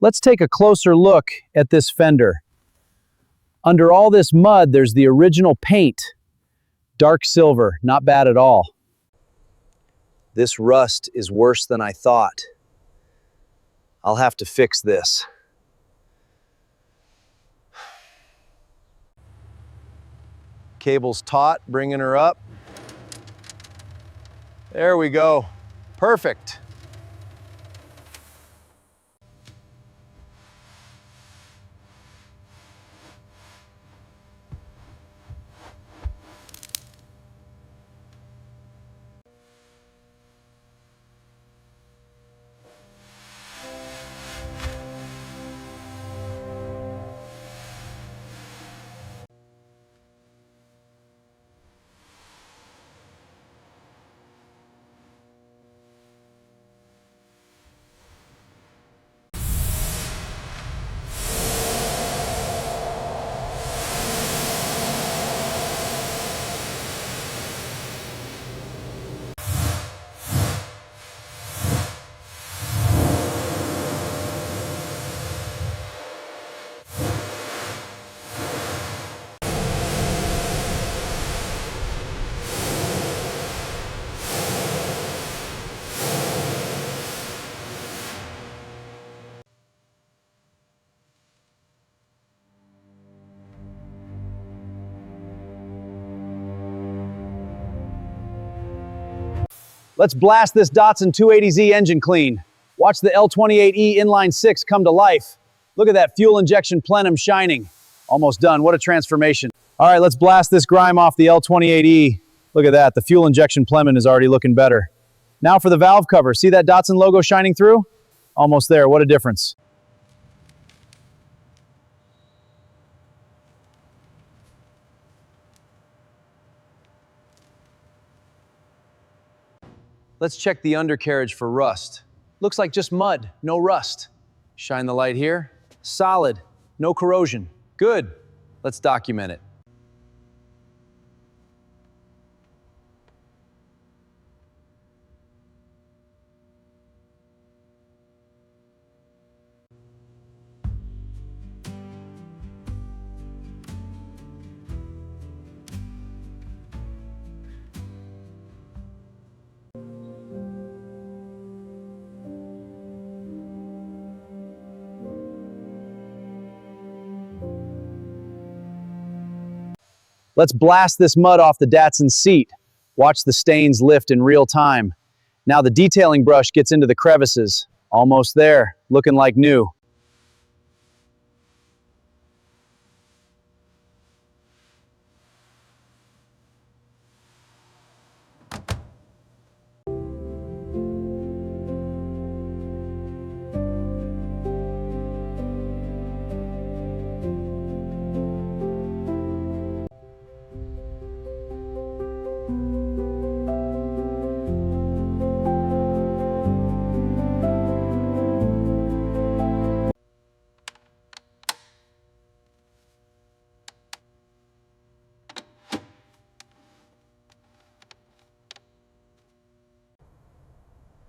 Let's take a closer look at this fender. Under all this mud, there's the original paint. Dark silver, not bad at all. This rust is worse than I thought. I'll have to fix this. Cable's taut, bringing her up. There we go. Perfect. Let's blast this Datsun 280Z engine clean. Watch the L28E inline 6 come to life. Look at that fuel injection plenum shining. Almost done, what a transformation. All right, let's blast this grime off the L28E. Look at that, the fuel injection plenum is already looking better. Now for the valve cover, see that Datsun logo shining through? Almost there, what a difference. Let's check the undercarriage for rust. Looks like just mud, no rust. Shine the light here. Solid, no corrosion. Good. Let's document it. Let's blast this mud off the Datsun seat. Watch the stains lift in real time. Now the detailing brush gets into the crevices. Almost there, looking like new.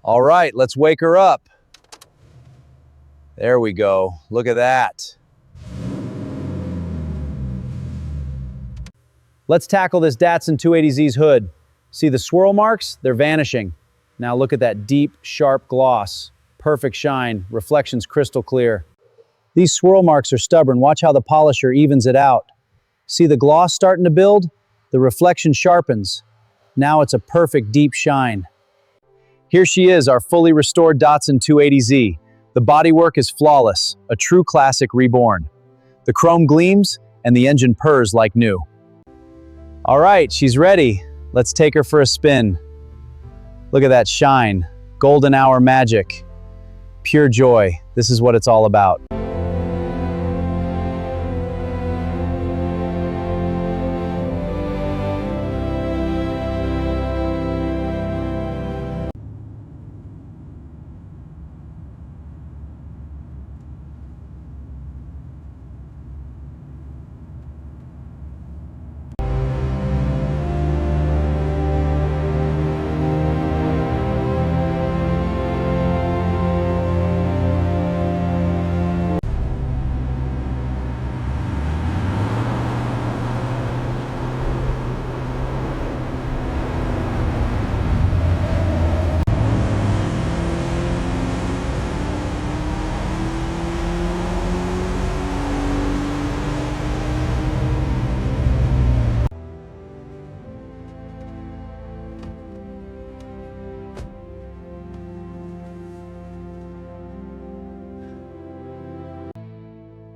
All right, let's wake her up. There we go. Look at that. Let's tackle this Datsun 280Z's hood. See the swirl marks? They're vanishing. Now look at that deep, sharp gloss. Perfect shine, reflections crystal clear. These swirl marks are stubborn. Watch how the polisher evens it out. See the gloss starting to build? The reflection sharpens. Now it's a perfect deep shine. Here she is, our fully restored Datsun 280Z. The bodywork is flawless, a true classic reborn. The chrome gleams and the engine purrs like new. All right, she's ready. Let's take her for a spin. Look at that shine, golden hour magic. Pure joy, this is what it's all about.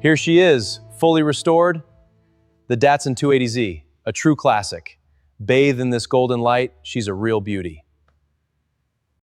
Here she is, fully restored, the Datsun 280Z, a true classic. Bathe in this golden light, she's a real beauty.